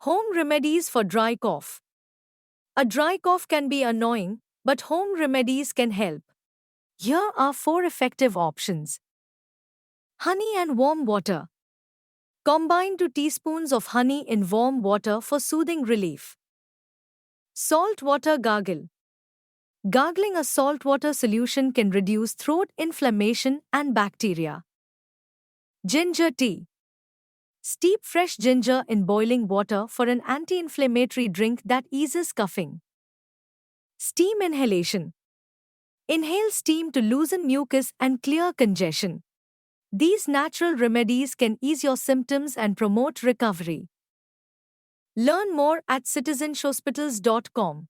Home remedies for dry cough. A dry cough can be annoying, but home remedies can help. Here are 4 effective options. Honey and warm water. Combine 2 teaspoons of honey in warm water for soothing relief. Salt water gargle. Gargling a saltwater solution can reduce throat inflammation and bacteria. Ginger tea. Steep fresh ginger in boiling water for an anti-inflammatory drink that eases coughing. Steam inhalation. Inhale steam to loosen mucus and clear congestion. These natural remedies can ease your symptoms and promote recovery. Learn more at citizenshospitals.com.